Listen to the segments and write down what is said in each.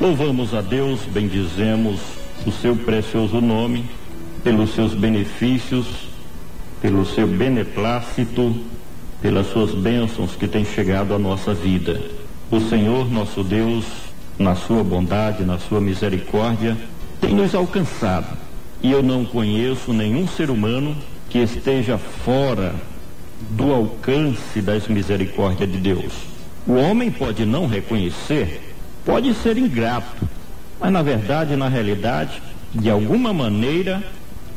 Louvamos a Deus, bendizemos o seu precioso nome, pelos seus benefícios, pelo seu beneplácito, pelas suas bênçãos que têm chegado à nossa vida. O Senhor, nosso Deus, na sua bondade, na sua misericórdia, tem nos alcançado. E eu não conheço nenhum ser humano que esteja fora do alcance das misericórdias de Deus. O homem pode não reconhecer, pode ser ingrato, mas na verdade, na realidade, de alguma maneira,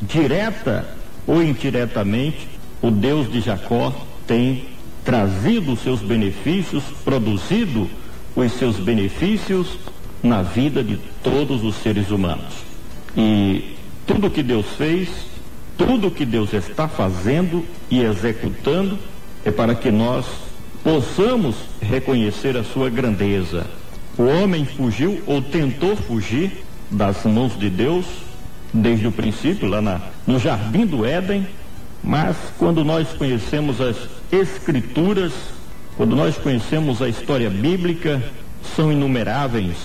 direta ou indiretamente, o Deus de Jacó tem trazido os seus benefícios, produzido os seus benefícios na vida de todos os seres humanos. E tudo que Deus fez, tudo que Deus está fazendo e executando é para que nós possamos reconhecer a sua grandeza. O homem fugiu ou tentou fugir das mãos de Deus desde o princípio, lá no Jardim do Éden, mas quando nós conhecemos as Escrituras, quando nós conhecemos a história bíblica, são inumeráveis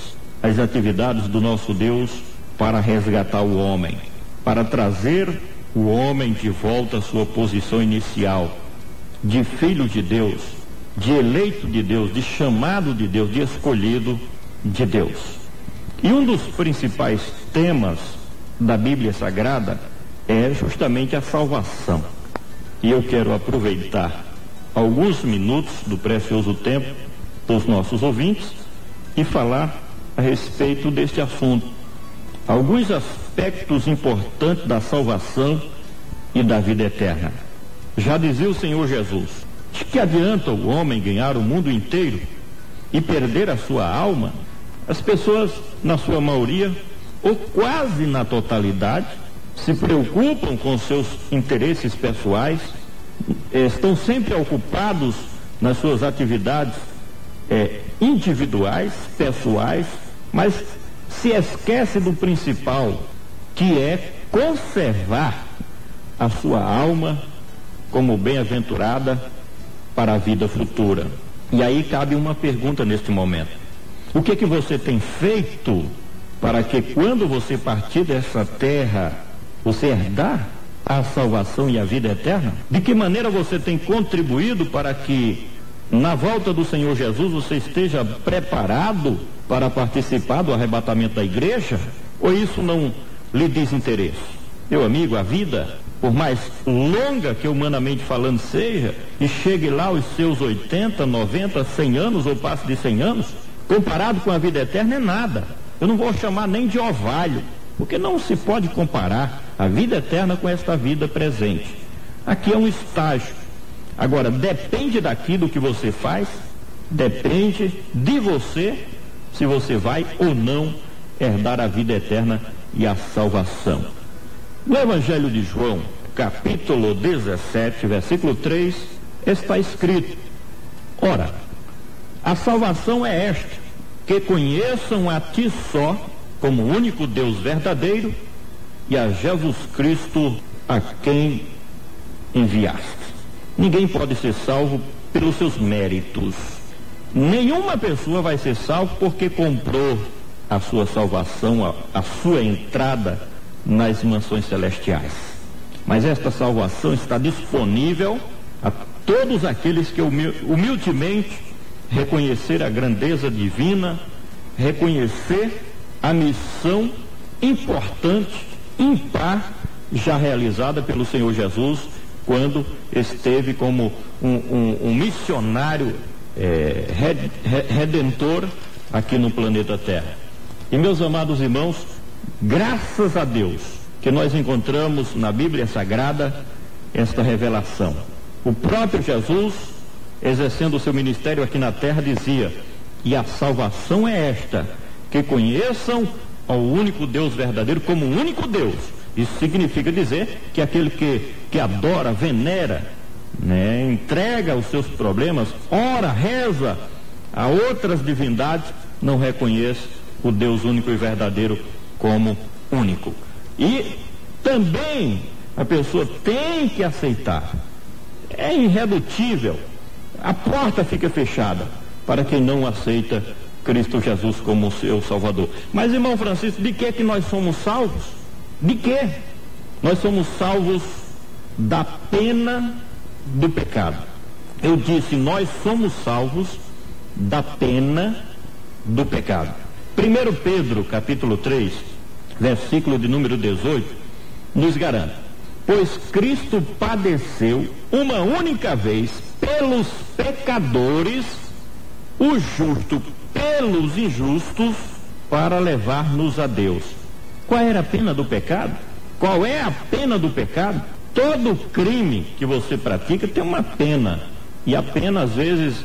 as atividades do nosso Deus para resgatar o homem, para trazer o homem de volta à sua posição inicial, de filho de Deus, de eleito de Deus, de chamado de Deus, de escolhido de Deus. E um dos principais temas da Bíblia Sagrada é justamente a salvação. E eu quero aproveitar alguns minutos do precioso tempo dos nossos ouvintes e falar a respeito deste assunto. Alguns aspectos importantes da salvação e da vida eterna. Já dizia o Senhor Jesus: de que adianta o homem ganhar o mundo inteiro e perder a sua alma? As pessoas, na sua maioria, ou quase na totalidade, se preocupam com seus interesses pessoais, estão sempre ocupados nas suas atividades individuais, pessoais, mas se esquece do principal, que é conservar a sua alma como bem-aventurada para a vida futura. E aí cabe uma pergunta neste momento: o que você tem feito para que quando você partir dessa terra, você herdar a salvação e a vida eterna? De que maneira você tem contribuído para que na volta do Senhor Jesus você esteja preparado para participar do arrebatamento da igreja? Ou isso não lhe diz interesse? Meu amigo, a vida, por mais longa que humanamente falando seja, e chegue lá aos seus 80, 90, 100 anos, ou passe de 100 anos, comparado com a vida eterna é nada. Eu não vou chamar nem de orvalho, porque não se pode comparar a vida eterna com esta vida presente. Aqui é um estágio. Agora, depende daquilo que você faz, depende de você, se você vai ou não herdar a vida eterna e a salvação. No Evangelho de João, capítulo 17, versículo 3, está escrito: ora, a salvação é esta, que conheçam a ti só, como único Deus verdadeiro, e a Jesus Cristo, a quem enviaste. Ninguém pode ser salvo pelos seus méritos. Nenhuma pessoa vai ser salva porque comprou a sua salvação, a sua entrada nas mansões celestiais. Mas esta salvação está disponível a todos aqueles que humildemente reconhecer a grandeza divina, reconhecer a missão importante, impar, já realizada pelo Senhor Jesus quando esteve como um missionário redentor aqui no planeta Terra. E meus amados irmãos, graças a Deus que nós encontramos na Bíblia Sagrada esta revelação. O próprio Jesus, exercendo o seu ministério aqui na terra, dizia: e a salvação é esta, que conheçam ao único Deus verdadeiro como o único Deus. Isso significa dizer que aquele que adora, venera, entrega os seus problemas, ora, reza a outras divindades, não reconhece o Deus único e verdadeiro como único. E também a pessoa tem que aceitar, é irredutível, a porta fica fechada para quem não aceita Cristo Jesus como seu Salvador. Mas, irmão Francisco, de que nós somos salvos? De quê? Nós somos salvos da pena do pecado. Eu disse, nós somos salvos da pena do pecado. 1 Pedro, capítulo 3, versículo de número 18, nos garante: pois Cristo padeceu uma única vez pelos pecadores, o justo pelos injustos, para levar-nos a Deus. Qual era a pena do pecado? Qual é a pena do pecado? Todo crime que você pratica tem uma pena. E a pena, às vezes,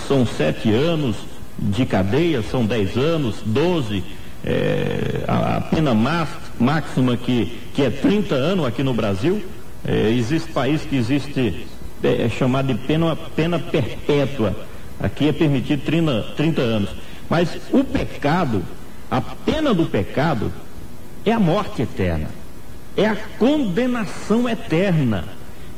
são 7 anos de cadeia, são 10 anos, 12. A pena máxima que é 30 anos aqui no Brasil. Existe país que existe chamado de pena perpétua. Aqui é permitido 30 anos. Mas o pecado, a pena do pecado, é a morte eterna. É a condenação eterna.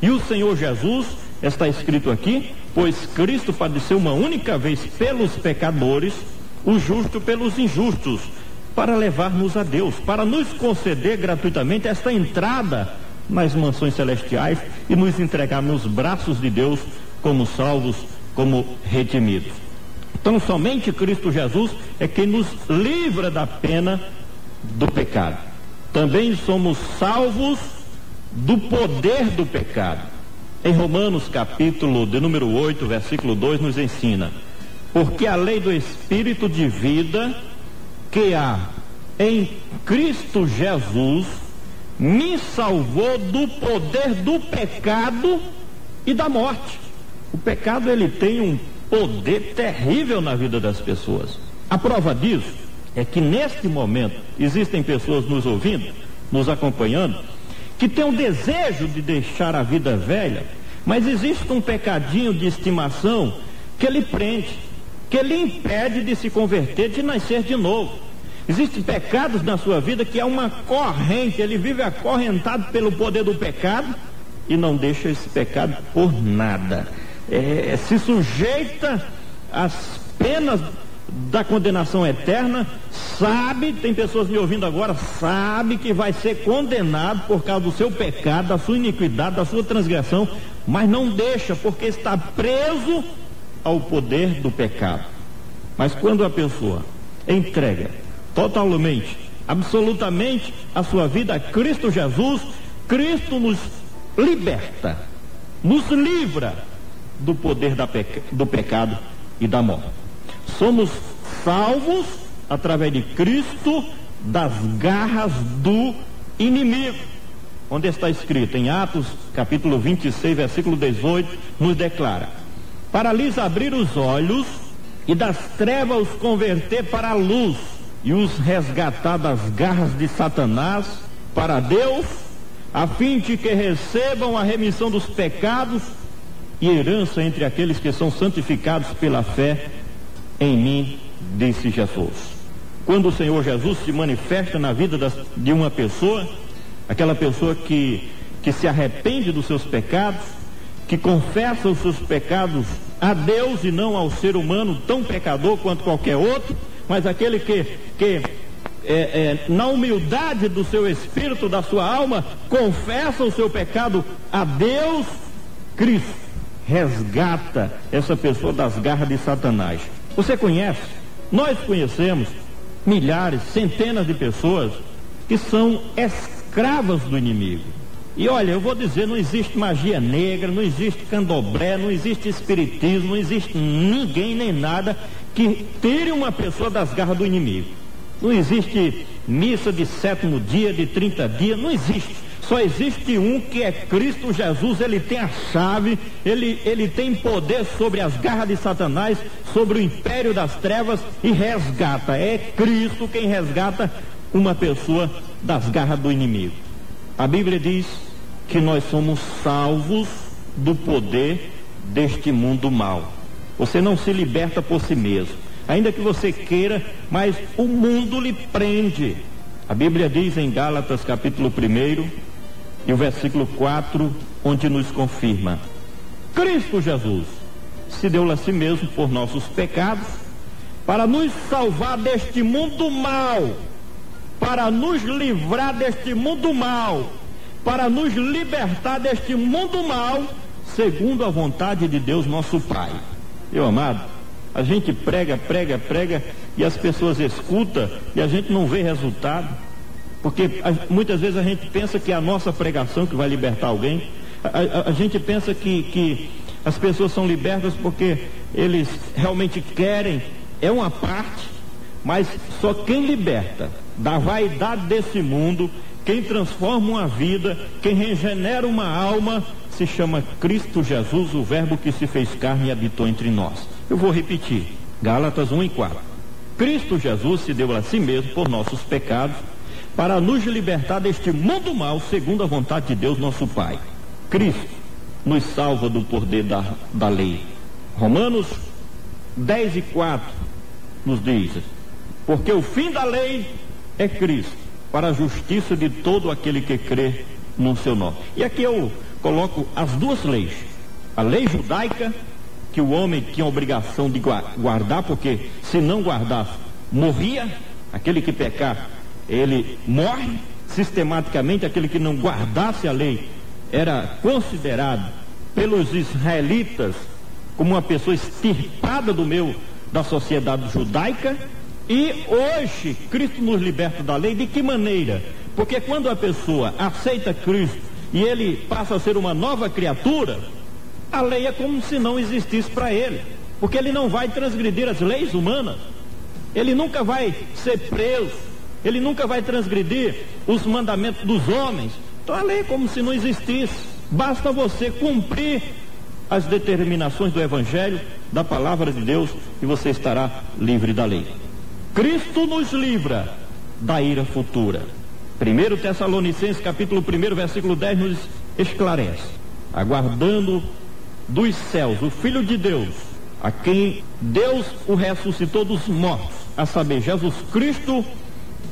E o Senhor Jesus, está escrito aqui, pois Cristo padeceu uma única vez pelos pecadores, o justo pelos injustos, para levar-nos a Deus, para nos conceder gratuitamente esta entrada nas mansões celestiais e nos entregar nos braços de Deus como salvos, como redimidos. Então somente Cristo Jesus é quem nos livra da pena do pecado. Também somos salvos do poder do pecado. Em Romanos capítulo de número 8, versículo 2 nos ensina: porque a lei do Espírito de vida que há em Cristo Jesus me salvou do poder do pecado e da morte. O pecado, ele tem um poder terrível na vida das pessoas. A prova disso é que neste momento existem pessoas nos ouvindo, nos acompanhando, que têm o desejo de deixar a vida velha, mas existe um pecadinho de estimação que ele prende, que ele impede de se converter, de nascer de novo. Existem pecados na sua vida que é uma corrente, ele vive acorrentado pelo poder do pecado e não deixa esse pecado por nada. Se sujeita às penas da condenação eterna, sabe, tem pessoas me ouvindo agora, sabe que vai ser condenado por causa do seu pecado, da sua iniquidade, da sua transgressão, mas não deixa, porque está preso ao poder do pecado. Mas quando a pessoa entrega totalmente, absolutamente a sua vida a Cristo Jesus, Cristo nos liberta, nos livra do poder do pecado e da morte. Somos salvos através de Cristo das garras do inimigo, onde está escrito em Atos capítulo 26, versículo 18, nos declara: para lhes abrir os olhos e das trevas os converter para a luz e os resgatar das garras de Satanás para Deus, a fim de que recebam a remissão dos pecados e herança entre aqueles que são santificados pela fé em mim, disse Jesus. Quando o Senhor Jesus se manifesta na vida de uma pessoa, aquela pessoa que se arrepende dos seus pecados, que confessa os seus pecados a Deus e não ao ser humano tão pecador quanto qualquer outro, mas aquele que na humildade do seu espírito, da sua alma, confessa o seu pecado a Deus, Cristo resgata essa pessoa das garras de Satanás. Você conhece? Nós conhecemos milhares, centenas de pessoas que são escravas do inimigo. E olha, eu vou dizer, não existe magia negra, não existe candomblé, não existe espiritismo, não existe ninguém nem nada que tire uma pessoa das garras do inimigo. Não existe missa de 7º dia, de 30 dias, não existe. Só existe um, que é Cristo Jesus. Ele tem a chave, ele tem poder sobre as garras de Satanás, sobre o império das trevas, e resgata. É Cristo quem resgata uma pessoa das garras do inimigo. A Bíblia diz que nós somos salvos do poder deste mundo mau. Você não se liberta por si mesmo, ainda que você queira, mas o mundo lhe prende. A Bíblia diz em Gálatas capítulo 1 e o versículo 4, onde nos confirma: Cristo Jesus se deu a si mesmo por nossos pecados, para nos salvar deste mundo mal, para nos livrar deste mundo mal, para nos libertar deste mundo mal, segundo a vontade de Deus nosso Pai. Meu amado, a gente prega e as pessoas escutam e a gente não vê resultado, porque muitas vezes a gente pensa que é a nossa pregação que vai libertar alguém. A gente pensa que as pessoas são libertas porque eles realmente querem, é uma parte, mas só quem liberta da vaidade desse mundo, quem transforma uma vida, quem regenera uma alma, se chama Cristo Jesus, o verbo que se fez carne e habitou entre nós. Eu vou repetir, Gálatas 1:4. Cristo Jesus se deu a si mesmo por nossos pecados, para nos libertar deste mundo mal, segundo a vontade de Deus nosso Pai. Cristo nos salva do poder da lei. Romanos 10:4 nos diz: porque o fim da lei é Cristo, para a justiça de todo aquele que crê no seu nome. E aqui eu coloco as duas leis. A lei judaica, que o homem tinha a obrigação de guardar, porque se não guardasse, morria. Aquele que pecar, ele morre. Sistematicamente, aquele que não guardasse a lei era considerado pelos israelitas como uma pessoa extirpada da sociedade judaica. E hoje Cristo nos liberta da lei. De que maneira? Porque quando a pessoa aceita Cristo e ele passa a ser uma nova criatura, a lei é como se não existisse para ele, porque ele não vai transgredir as leis humanas, ele nunca vai ser preso, ele nunca vai transgredir os mandamentos dos homens. Então a lei é como se não existisse. Basta você cumprir as determinações do Evangelho, da palavra de Deus, e você estará livre da lei. Cristo nos livra da ira futura. 1 Tessalonicenses capítulo 1, versículo 10 nos esclarece: aguardando dos céus o Filho de Deus, a quem Deus o ressuscitou dos mortos, a saber, Jesus Cristo,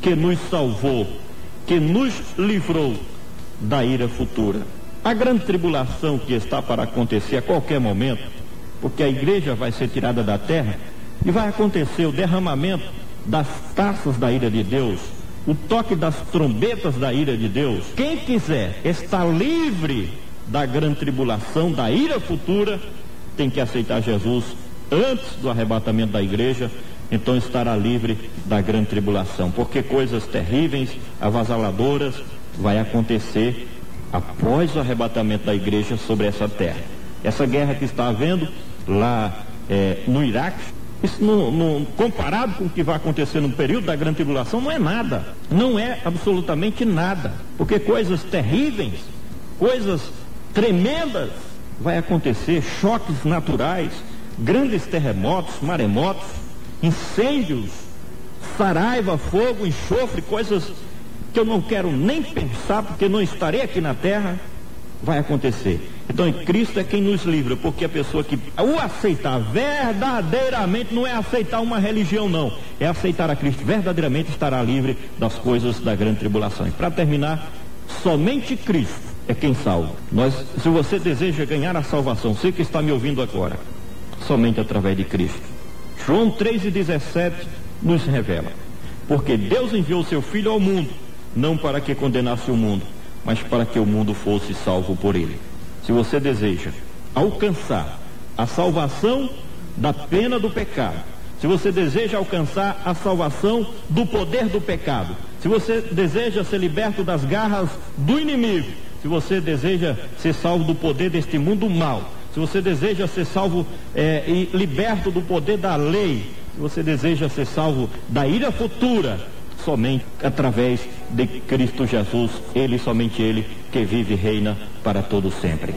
que nos salvou, que nos livrou da ira futura. A grande tribulação que está para acontecer a qualquer momento, porque a igreja vai ser tirada da terra e vai acontecer o derramamento das taças da ira de Deus, o toque das trombetas da ira de Deus. Quem quiser estar livre da grande tribulação, da ira futura, tem que aceitar Jesus antes do arrebatamento da igreja, então estará livre da grande tribulação, porque coisas terríveis, avassaladoras, vai acontecer após o arrebatamento da igreja sobre essa terra. Essa guerra que está havendo lá no Iraque, isso comparado com o que vai acontecer no período da grande tribulação, não é nada, não é absolutamente nada, porque coisas terríveis, coisas tremendas vai acontecer, choques naturais, grandes terremotos, maremotos, incêndios, saraiva, fogo, enxofre, coisas que eu não quero nem pensar, porque não estarei aqui na terra, vai acontecer. Então Cristo é quem nos livra, porque a pessoa que o aceitar verdadeiramente, não é aceitar uma religião não, é aceitar a Cristo verdadeiramente, estará livre das coisas da grande tribulação. E para terminar, somente Cristo é quem salva. Se você deseja ganhar a salvação, você que está me ouvindo agora, somente através de Cristo. João 3,17 nos revela: porque Deus enviou seu Filho ao mundo, não para que condenasse o mundo, mas para que o mundo fosse salvo por ele. Se você deseja alcançar a salvação da pena do pecado, se você deseja alcançar a salvação do poder do pecado, se você deseja ser liberto das garras do inimigo, se você deseja ser salvo do poder deste mundo mal, se você deseja ser salvo e liberto do poder da lei, se você deseja ser salvo da ira futura, somente através de Cristo Jesus, Ele, somente Ele, que vive e reina para todo sempre.